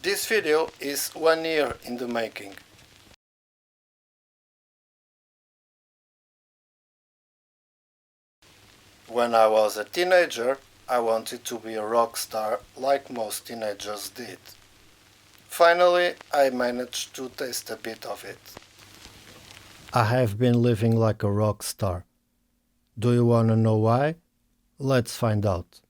This video is 1 year in the making. When I was a teenager, I wanted to be a rock star like most teenagers did. Finally, I managed to taste a bit of it. I have been living like a rock star. Do you want to know why? Let's find out.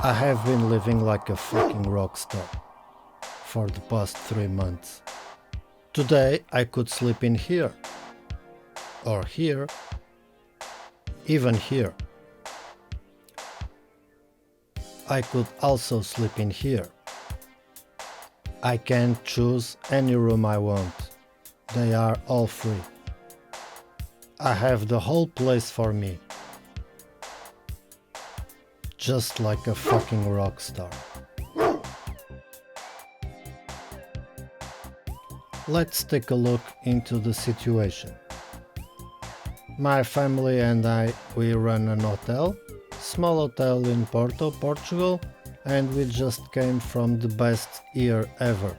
I have been living like a fucking rock star for the past 3 months. Today I could sleep in here, or here, even here. I could also sleep in here. I can choose any room I want. They are all free. I have the whole place for me. Just like a fucking rock star. Let's take a look into the situation. My family and I, we run an hotel, small hotel in Porto, Portugal, and we just came from the best year ever.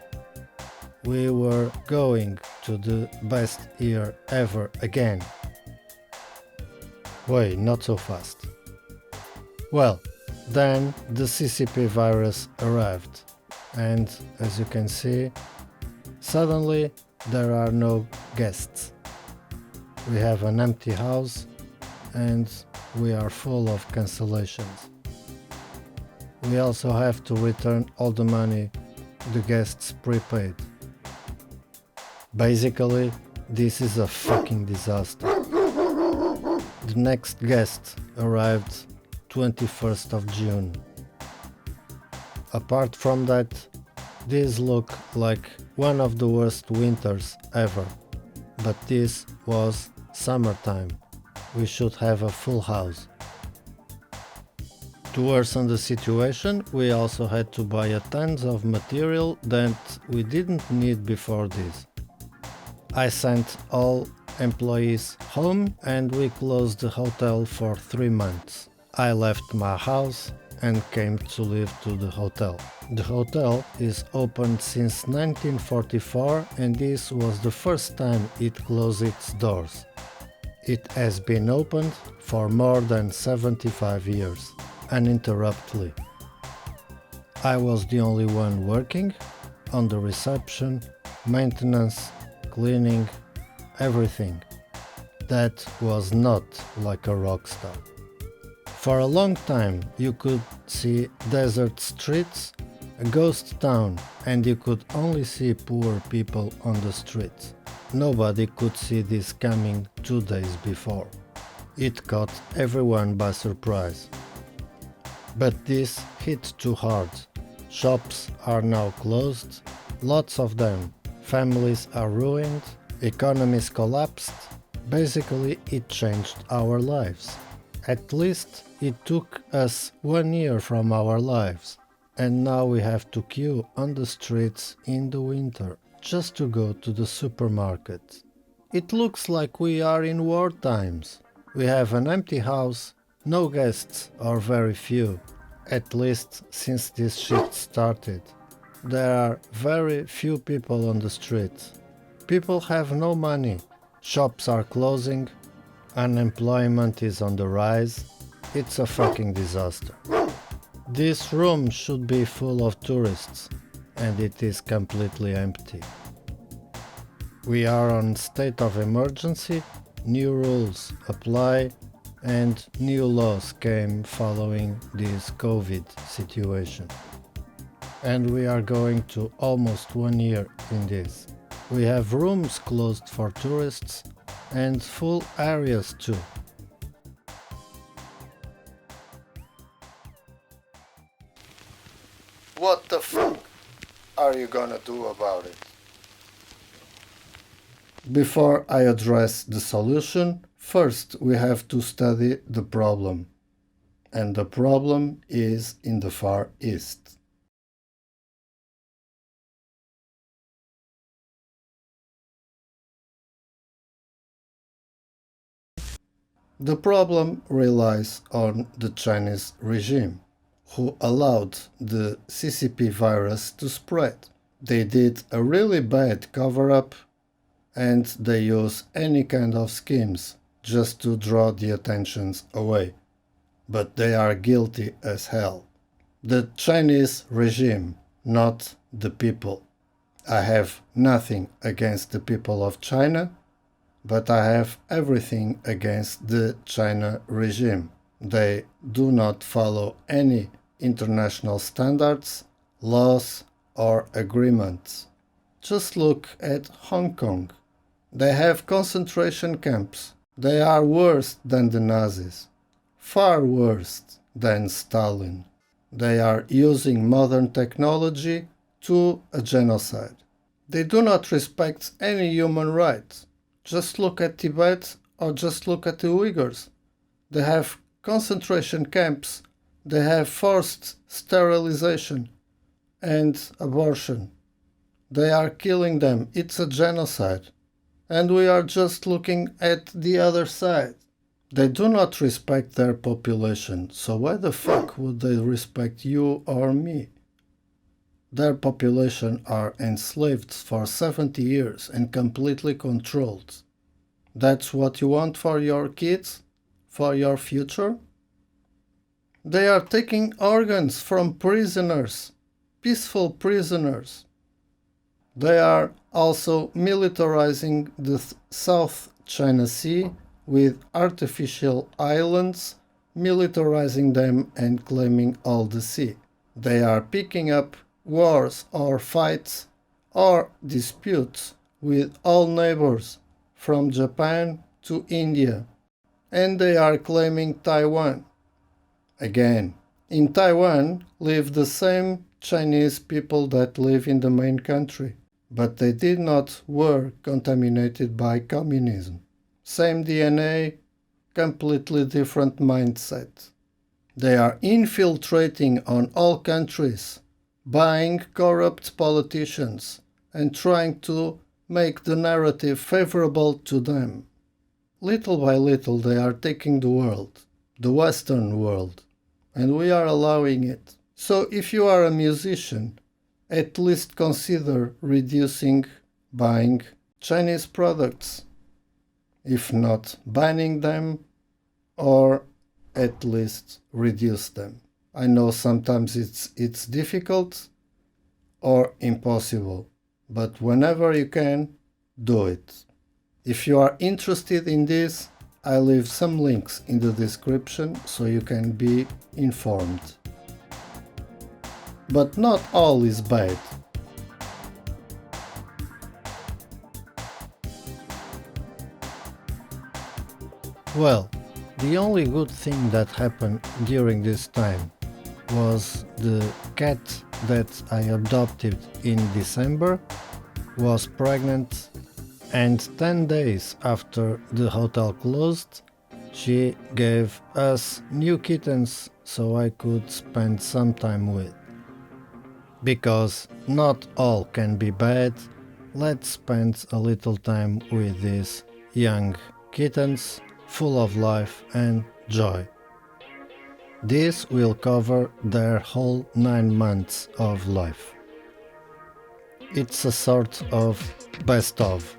We were going to the best year ever again. Wait, not so fast. Well, then the CCP virus arrived, and as you can see, suddenly there are no guests. We have an empty house and we are full of cancellations. We also have to return all the money the guests prepaid. Basically, this is a fucking disaster. The next guest arrived 21st of June. Apart from that, these look like one of the worst winters ever. But this was summertime. We should have a full house. To worsen the situation, we also had to buy a tons of material that we didn't need before this. I sent all employees home and we closed the hotel for 3 months. I left my house and came to live to the hotel. The hotel is open since 1944 and this was the first time it closed its doors. It has been opened for more than 75 years, uninterruptedly. I was the only one working on the reception, maintenance, cleaning, everything. That was not like a rock star. For a long time you could see desert streets, a ghost town, and you could only see poor people on the streets. Nobody could see this coming 2 days before. It caught everyone by surprise. But this hit too hard. Shops are now closed, lots of them. Families are ruined, economies collapsed. Basically, it changed our lives. At least it took us 1 year from our lives, and now we have to queue on the streets in the winter just to go to the supermarket. It looks like we are in war times. We have an empty house, no guests or very few, at least since this shit started. There are very few people on the street. People have no money, shops are closing, unemployment is on the rise. It's a fucking disaster. This room should be full of tourists, and it is completely empty. We are on state of emergency, new rules apply, and new laws came following this COVID situation. And we are going to almost 1 year in this. We have rooms closed for tourists and full areas too. What the fuck are you gonna do about it? Before I address the solution, first we have to study the problem. And the problem is in the Far East. The problem relies on the Chinese regime, who allowed the CCP virus to spread. They did a really bad cover-up and they use any kind of schemes just to draw the attentions away. But they are guilty as hell. The Chinese regime, not the people. I have nothing against the people of China, but I have everything against the China regime. They do not follow any international standards, laws, or agreements. Just look at Hong Kong. They have concentration camps. They are worse than the Nazis. Far worse than Stalin. They are using modern technology to a genocide. They do not respect any human rights. Just look at Tibet or just look at the Uyghurs. They have concentration camps. They have forced sterilization and abortion. They are killing them. It's a genocide. And we are just looking at the other side. They do not respect their population, so why the fuck would they respect you or me? Their population are enslaved for 70 years and completely controlled. That's what you want for your kids? For your future? They are taking organs from prisoners, peaceful prisoners. They are also militarizing the South China Sea with artificial islands, militarizing them and claiming all the sea. They are picking up wars or fights or disputes with all neighbors from Japan to India, and they are claiming Taiwan. Again, in Taiwan live the same Chinese people that live in the main country, but they did not were contaminated by communism. Same DNA, completely different mindset. They are infiltrating on all countries, buying corrupt politicians and trying to make the narrative favorable to them. Little by little they are taking the world, the Western world, and we are allowing it. So if you are a musician, at least consider reducing buying Chinese products, if not banning them, or at least reduce them. I know sometimes it's difficult or impossible, but whenever you can, do it. If you are interested in this, I leave some links in the description so you can be informed. But not all is bad. Well, the only good thing that happened during this time was the cat that I adopted in December was pregnant, and 10 days after the hotel closed, she gave us new kittens so I could spend some time with. Because not all can be bad, let's spend a little time with these young kittens full of life and joy. This will cover their whole 9 months of life. It's a sort of best of.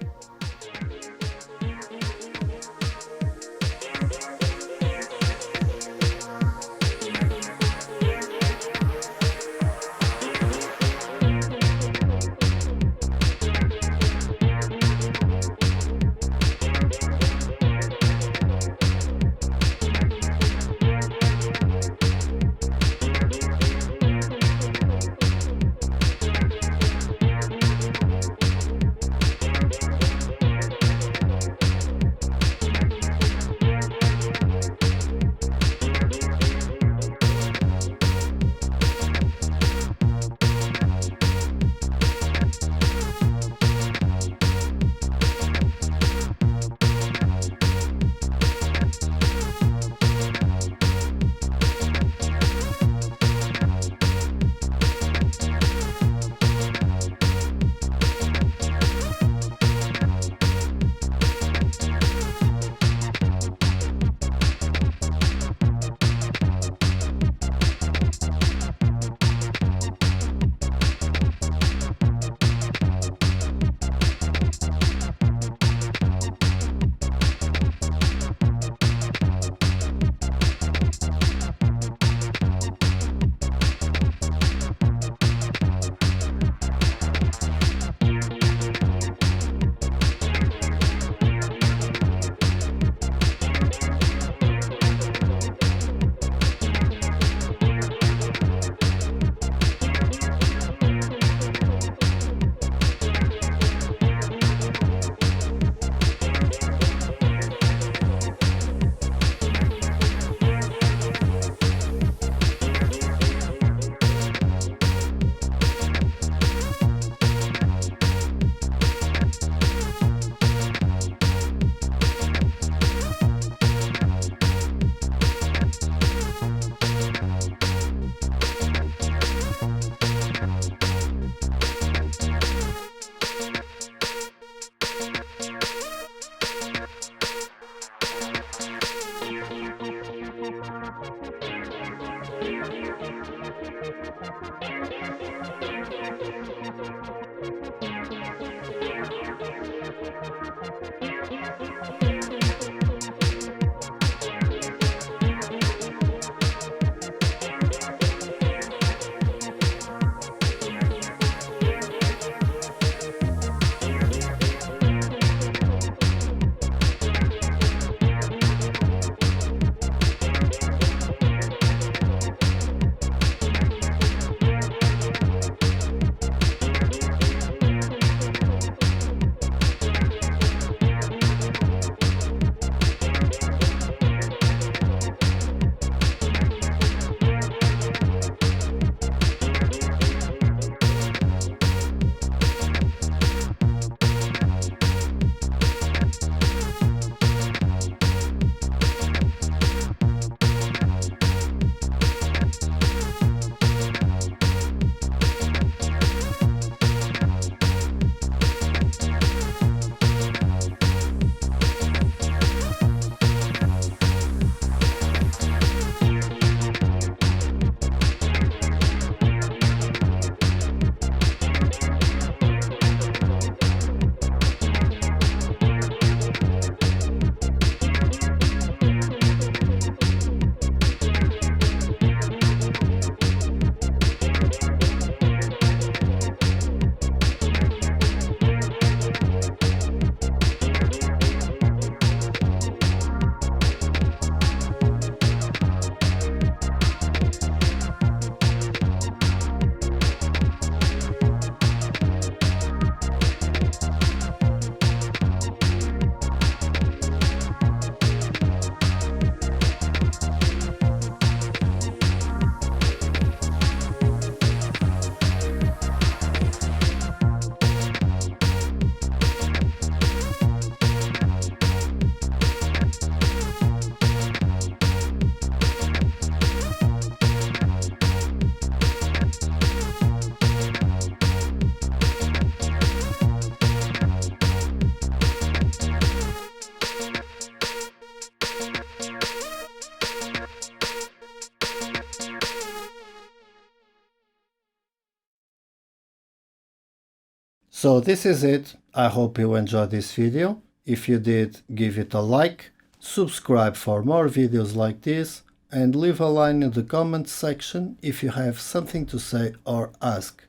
So this is it. I hope you enjoyed this video. If you did, give it a like, subscribe for more videos like this, and leave a line in the comments section if you have something to say or ask.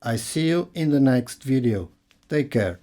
I see you in the next video. Take care.